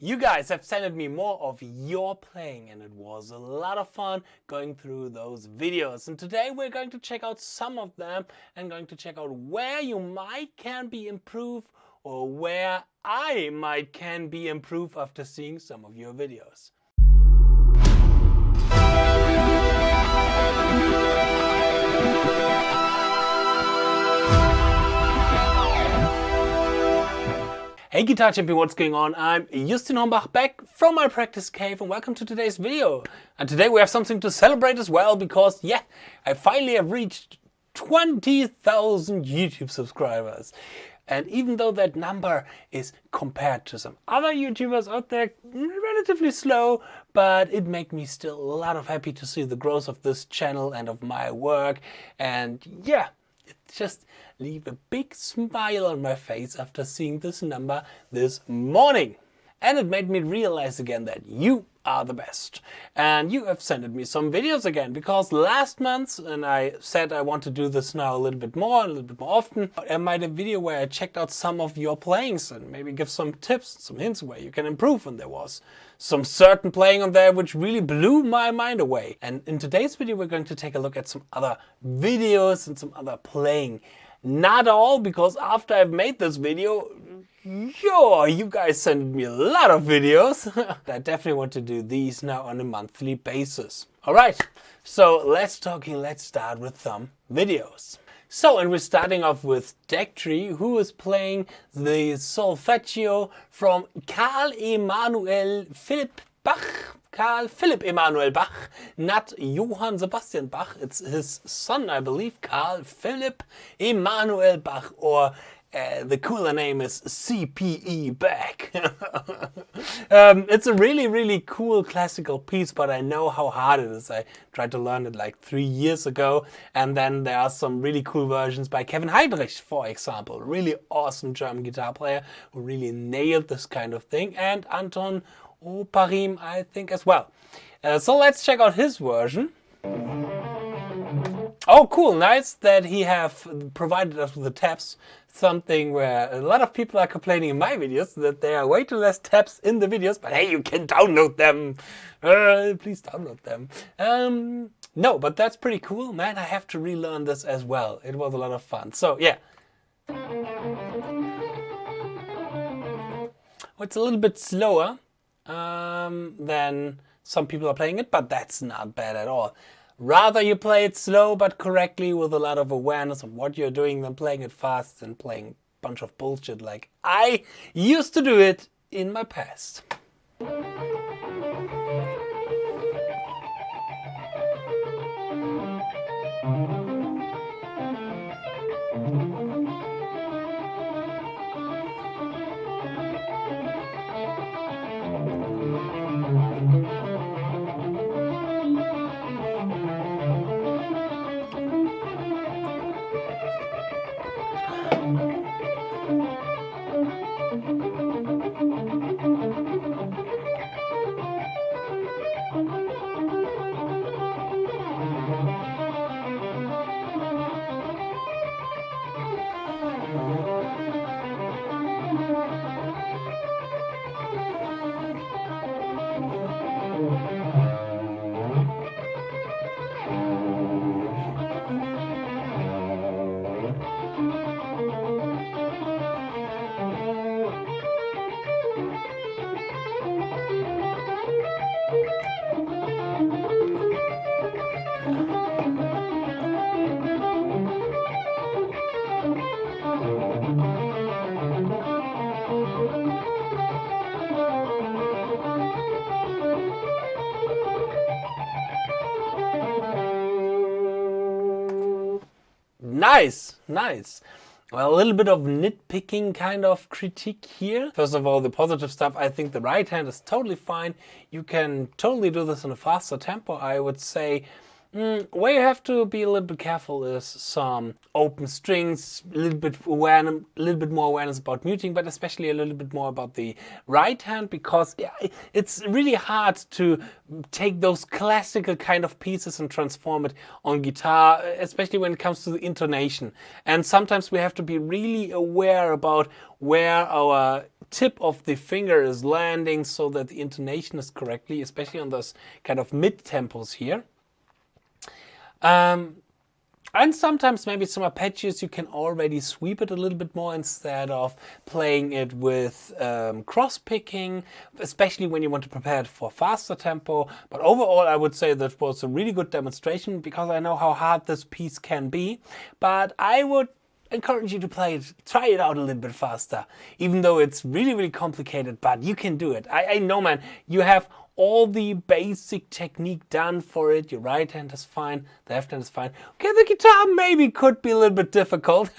You guys have sent me more of your playing, and it was a lot of fun going through those videos. And today we're going to check out some of them and going to check out where you can be improved, or where I can be improved after seeing some of your videos. Hey Guitar Champion, what's going on? I'm Justin Hombach, back from my practice cave, and welcome to today's video. And today we have something to celebrate as well, because I finally have reached 20,000 YouTube subscribers. And even though that number is, compared to some other YouTubers out there, relatively slow, but it makes me still a lot of happy to see the growth of this channel and of my work. And yeah, it just leave a big smile on my face after seeing this number this morning. And it made me realize again that you are the best. And you have sent me some videos again, because last month, and I said I want to do this now a little bit more often, I made a video where I checked out some of your playings and maybe give some tips, some hints where you can improve. And there was some certain playing on there which really blew my mind away. And in today's video we're going to take a look at some other videos and some other playing. Not all, because after I've made this video, you guys sent me a lot of videos. I definitely want to do these now on a monthly basis. Alright, so let's start with some videos. So, and we're starting off with Deck Tree, who is playing the solfeggio from Carl Philipp Emanuel Bach, not Johann Sebastian Bach. It's his son, I believe, Carl Philipp Emanuel Bach, or the cooler name is CPE Bach. It's a really cool classical piece, but I know how hard it is. I tried to learn it like 3 years ago, and then there are some really cool versions by Kevin Heydrich, for example. Really awesome German guitar player who really nailed this kind of thing, and Anton Oparim, I think, as well. So let's check out his version. Oh, cool, nice that he have provided us with the tabs, something where a lot of people are complaining in my videos that there are way too less tabs in the videos, but hey, you can download them. Please download them. No, but that's pretty cool, man. I have to relearn this as well. It was a lot of fun. So yeah. It's a little bit slower than some people are playing it, but that's not bad at all. Rather you play it slow but correctly with a lot of awareness of what you're doing than playing it fast and playing a bunch of bullshit like I used to do it in my past. Nice. Well, a little bit of nitpicking kind of critique here. First of all, the positive stuff, I think the right hand is totally fine. You can totally do this in a faster tempo, I would say. Where you have to be a little bit careful is some open strings, a little bit more awareness about muting, but especially a little bit more about the right hand, because it's really hard to take those classical kind of pieces and transform it on guitar, especially when it comes to the intonation. And sometimes we have to be really aware about where our tip of the finger is landing so that the intonation is correctly, especially on those kind of mid-tempos here. And sometimes maybe some arpeggios you can already sweep it a little bit more instead of playing it with cross-picking, especially when you want to prepare it for faster tempo. But overall, I would say that was a really good demonstration because I know how hard this piece can be. But I would encourage you to play it, try it out a little bit faster, even though it's really, really complicated, but you can do it. I know, man, you have all the basic technique done for it. Your right hand is fine, the left hand is fine. Okay, the guitar maybe could be a little bit difficult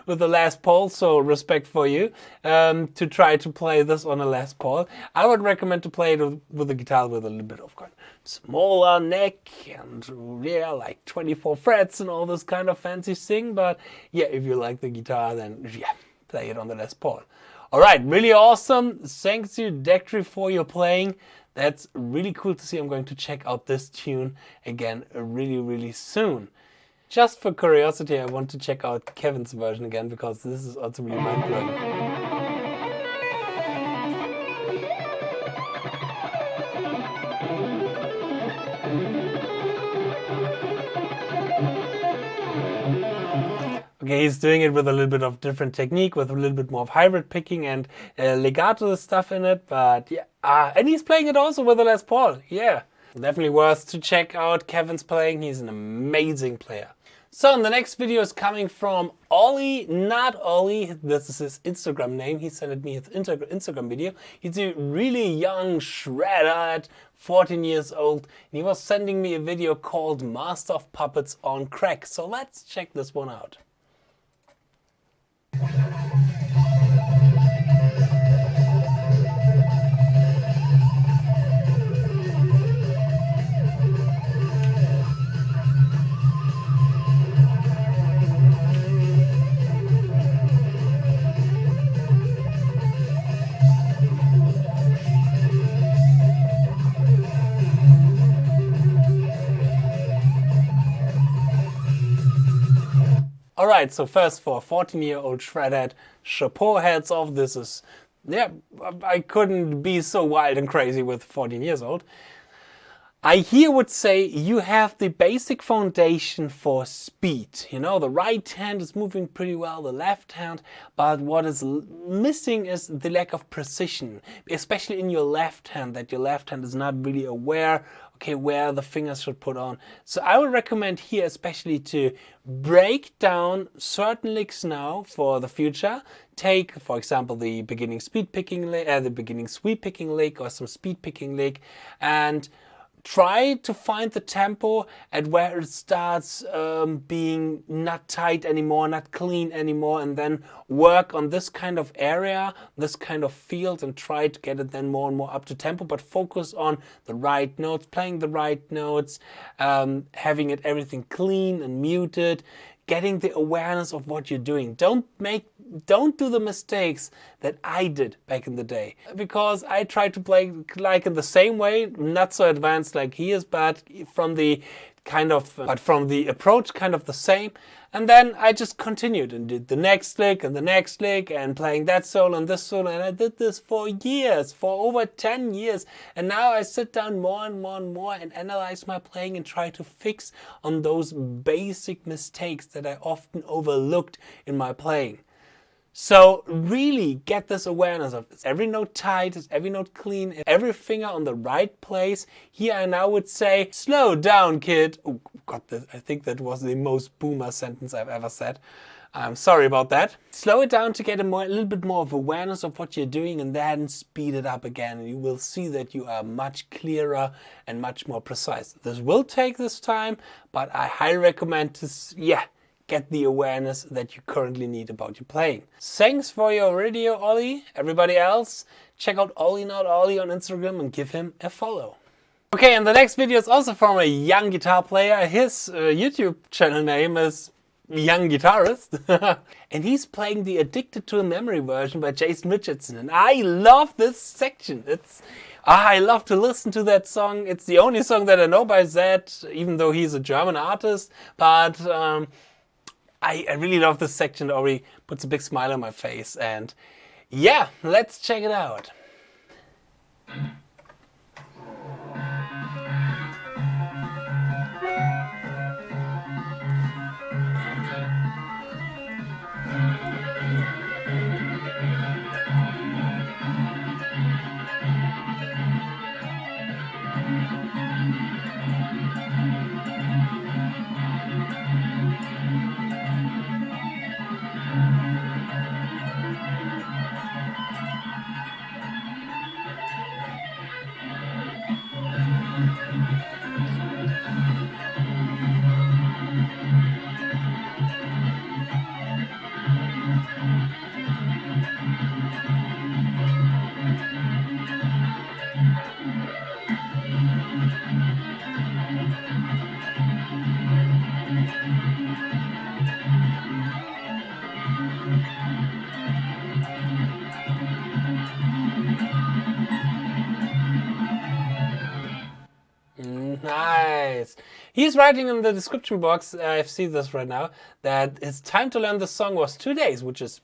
with the Les Paul, so respect for you to try to play this on a Les Paul. I would recommend to play it with a guitar with a little bit of kind of smaller neck and yeah, like 24 frets and all this kind of fancy thing. But yeah, if you like the guitar, then yeah, play it on the Les Paul. All right, really awesome. Thanks you, Dectri, for your playing. That's really cool to see. I'm going to check out this tune again really, really soon. Just for curiosity, I want to check out Kevin's version again because this is also really mind-blowing. Okay, he's doing it with a little bit of different technique, with a little bit more of hybrid picking and legato stuff in it, but yeah. And he's playing it also with a Les Paul, yeah. Definitely worth to check out Kevin's playing, he's an amazing player. So the next video is coming from Ollie, not Ollie, this is his Instagram name, he sent me his Instagram video. He's a really young shredder at 14 years old, and he was sending me a video called Master of Puppets on Crack. So let's check this one out. Alright, so first for a 14-year-old shredhead, chapeau, heads off. This is, yeah, I couldn't be so wild and crazy with 14 years old. I here would say you have the basic foundation for speed. You know, the right hand is moving pretty well, the left hand, but what is missing is the lack of precision, especially in your left hand, that your left hand is not really aware, okay, where the fingers should put on. So I would recommend here especially to break down certain licks now for the future. Take, for example, the beginning speed picking lick, the beginning sweep picking lick or some speed picking lick, and try to find the tempo at where it starts being not tight anymore, not clean anymore, and then work on this kind of area, this kind of field, and try to get it then more and more up to tempo, but focus on the right notes, playing the right notes, having it everything clean and muted, getting the awareness of what you're doing. Don't do the mistakes that I did back in the day, because I tried to play like in the same way, not so advanced like he is, but from the approach kind of the same. And then I just continued and did the next lick and the next lick and playing that solo and this solo, and I did this for years, for over 10 years. And now I sit down more and more and more and analyze my playing and try to fix on those basic mistakes that I often overlooked in my playing. So really get this awareness of, is every note tight, is every note clean, is every finger on the right place. Here I now would say, slow down, kid. Oh God, I think that was the most boomer sentence I've ever said. I'm sorry about that. Slow it down to get a little bit more of awareness of what you're doing, and then speed it up again. And you will see that you are much clearer and much more precise. This will take this time, but I highly recommend to, get the awareness that you currently need about your playing. Thanks for your video, Ollie. Everybody else, check out Ollie Not Ollie on Instagram and give him a follow. Okay, and the next video is also from a young guitar player. His YouTube channel name is Young Guitarist. And he's playing the Addicted to a Memory version by Jason Richardson. And I love this section. I love to listen to that song. It's the only song that I know by Zed, even though he's a German artist. But I really love this section. It already puts a big smile on my face. And Yeah, let's check it out. Nice. He's writing in the description box, I see this right now, that his time to learn the song was 2 days, which is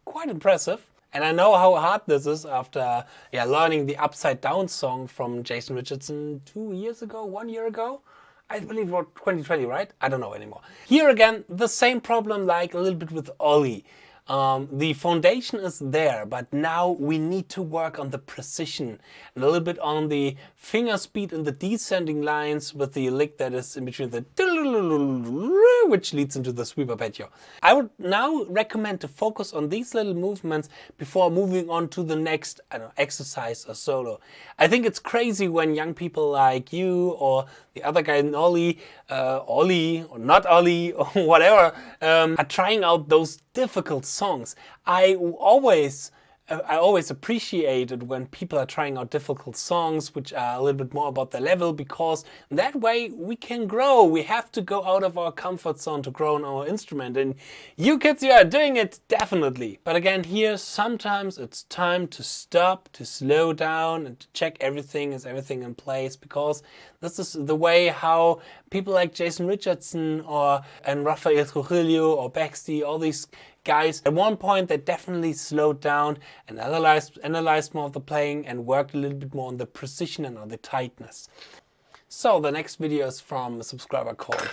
quite impressive. And I know how hard this is after learning the Upside Down song from Jason Richardson 2 years ago, 1 year ago. I believe it was 2020, right? I don't know anymore. Here again, the same problem like a little bit with Ollie. The foundation is there, but now we need to work on the precision and a little bit on the finger speed in the descending lines with the lick that is in between the which leads into the sweep arpeggio. I would now recommend to focus on these little movements before moving on to the next exercise or solo. I think it's crazy when young people like you or the other guy in Ollie or not Ollie or whatever are trying out those difficult songs. I always appreciated when people are trying out difficult songs which are a little bit more about their level, because that way we can grow. We have to go out of our comfort zone to grow on our instrument, and you kids, you are doing it definitely. But again, here sometimes it's time to stop, to slow down and to check everything. Is everything in place? Because this is the way how people like Jason Richardson and Rafael Trujillo or Baxty, all these guys, at one point they definitely slowed down and analyzed more of the playing and worked a little bit more on the precision and on the tightness. So the next video is from a subscriber called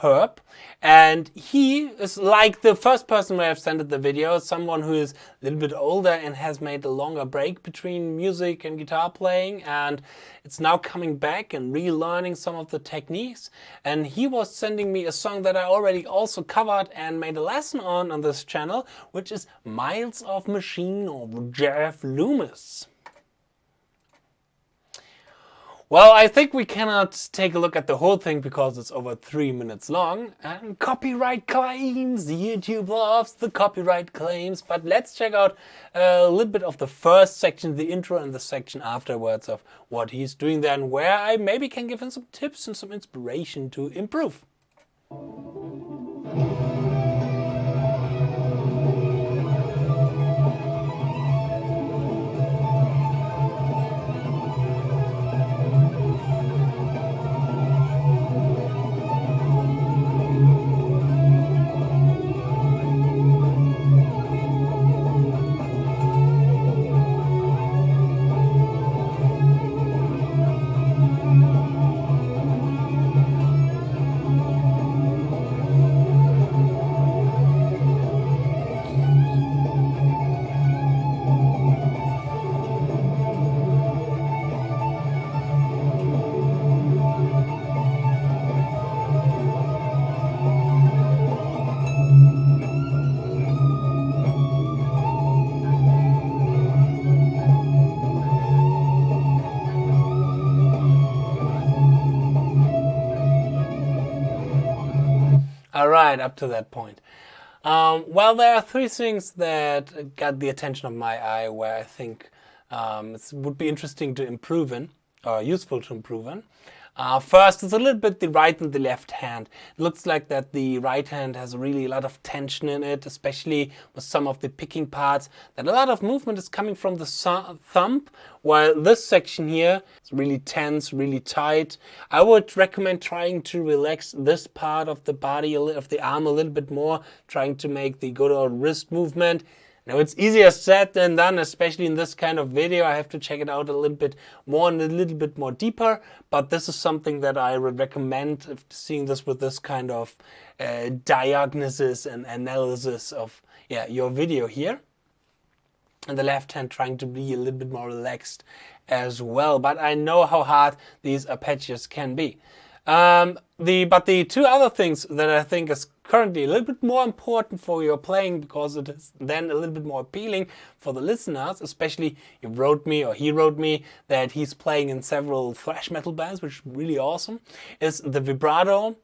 Herb, and he is like the first person where I've sent the video, someone who is a little bit older and has made a longer break between music and guitar playing, and it's now coming back and relearning some of the techniques. And he was sending me a song that I already also covered and made a lesson on this channel, which is Miles of Machine of Jeff Loomis. Well, I think we cannot take a look at the whole thing because it's over 3 minutes long and copyright claims. YouTube loves the copyright claims. But let's check out a little bit of the first section, the intro, and the section afterwards of what he's doing there and where I maybe can give him some tips and some inspiration to improve. All right, up to that point. Well, there are 3 things that got the attention of my eye where I think it would be interesting to improve in, or useful to improve in. First, it's a little bit the right and the left hand. It looks like that the right hand has really a lot of tension in it, especially with some of the picking parts, that a lot of movement is coming from the thumb, while this section here is really tense, really tight. I would recommend trying to relax this part of the body, of the arm a little bit more, trying to make the good old wrist movement. Now, it's easier said than done, especially in this kind of video. I have to check it out a little bit more and a little bit more deeper, but this is something that I would recommend if seeing this with this kind of diagnosis and analysis of your video here. And the left hand trying to be a little bit more relaxed as well, but I know how hard these arpeggios can be. But the two other things that I think is currently a little bit more important for your playing, because it is then a little bit more appealing for the listeners, especially he wrote me that he's playing in several thrash metal bands, which is really awesome, is the vibrato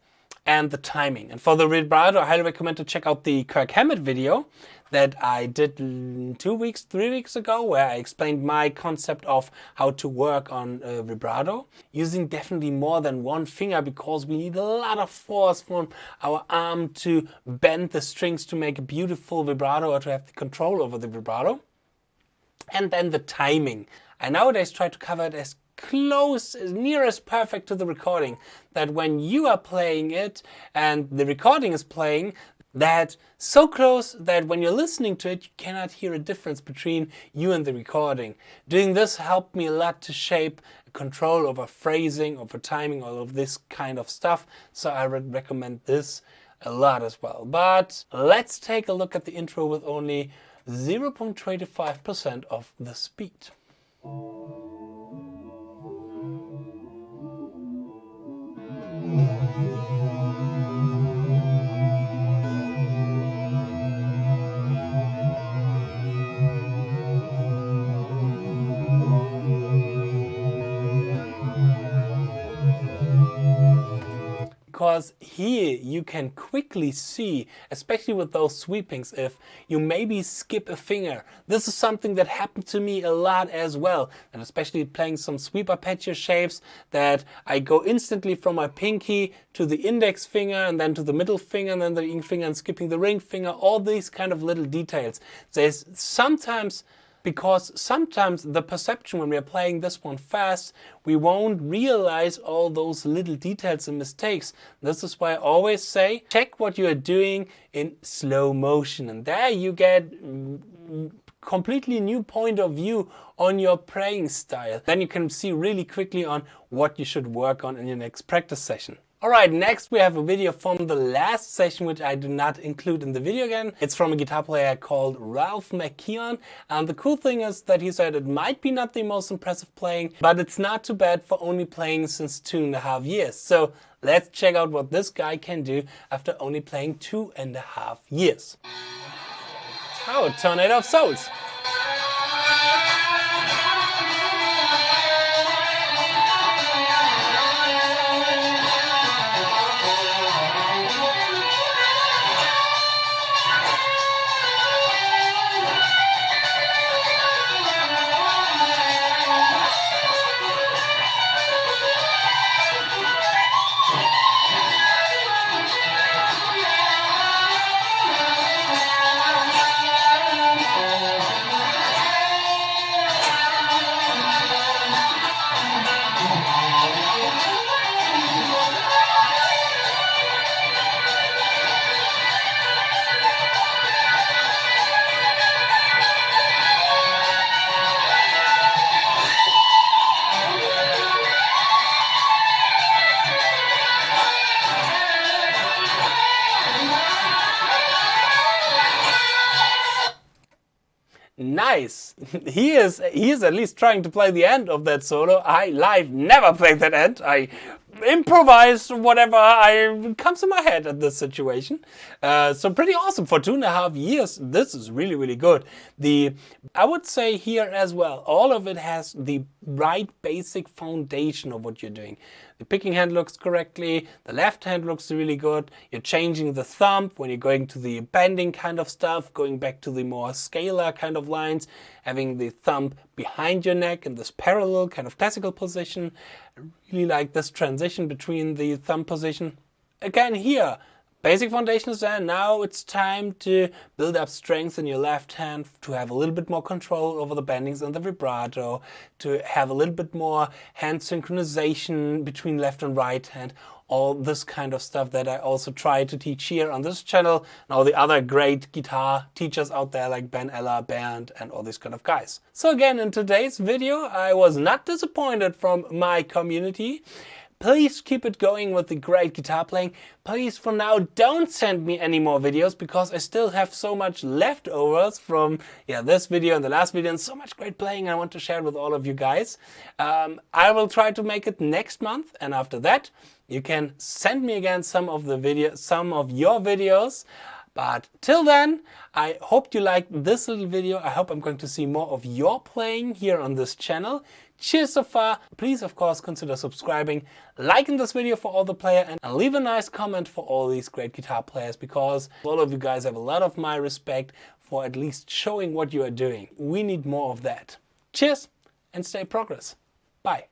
and the timing. And for the vibrato, I highly recommend to check out the Kirk Hammett video that I did 3 weeks ago, where I explained my concept of how to work on vibrato, using definitely more than one finger, because we need a lot of force from our arm to bend the strings to make a beautiful vibrato, or to have the control over the vibrato. And then the timing. I nowadays try to cover it as close, as near as perfect to the recording, that when you are playing it and the recording is playing, that so close that when you're listening to it, you cannot hear a difference between you and the recording. Doing this helped me a lot to shape control over phrasing, over timing, all of this kind of stuff. So I would recommend this a lot as well. But let's take a look at the intro with only 0.25% of the speed. Because here you can quickly see, especially with those sweepings, if you maybe skip a finger. This is something that happened to me a lot as well, and especially playing some sweep arpeggio shapes, that I go instantly from my pinky to the index finger and then to the middle finger and then the ring finger and skipping the ring finger, all these kind of little details. There's sometimes the perception when we are playing this one fast, we won't realize all those little details and mistakes. This is why I always say, check what you are doing in slow motion, and there you get completely new point of view on your playing style. Then you can see really quickly on what you should work on in your next practice session. Alright, next we have a video from the last session, which I do not include in the video again. It's from a guitar player called Ralph McKeown, and the cool thing is that he said it might be not the most impressive playing, but it's not too bad for only playing since 2.5 years. So let's check out what this guy can do after only playing 2.5 years. Oh, Tornado of Souls. Nice. He is at least trying to play the end of that solo. I live never played that end. I improvise whatever comes to my head at this situation. So pretty awesome for 2.5 years. This is really, really good. I would say here as well, all of it has the right basic foundation of what you're doing. The picking hand looks correctly, the left hand looks really good, you're changing the thumb when you're going to the bending kind of stuff, going back to the more scalar kind of lines, having the thumb behind your neck in this parallel kind of classical position. really like this transition between the thumb position. Again here, basic foundation is there. Now it's time to build up strength in your left hand, to have a little bit more control over the bendings and the vibrato, to have a little bit more hand synchronization between left and right hand. All this kind of stuff that I also try to teach here on this channel, and all the other great guitar teachers out there like Ben Eller, Bernd, and all these kind of guys. So again, in today's video, I was not disappointed from my community. Please keep it going with the great guitar playing. Please, for now, don't send me any more videos because I still have so much leftovers from this video and the last video, and so much great playing I want to share with all of you guys. I will try to make it next month, and after that, you can send me again some of your videos. But till then, I hope you liked this little video. I hope I'm going to see more of your playing here on this channel. Cheers so far. Please, of course, consider subscribing, liking this video for all the players, and leave a nice comment for all these great guitar players, because all of you guys have a lot of my respect for at least showing what you are doing. We need more of that. Cheers and stay progress. Bye.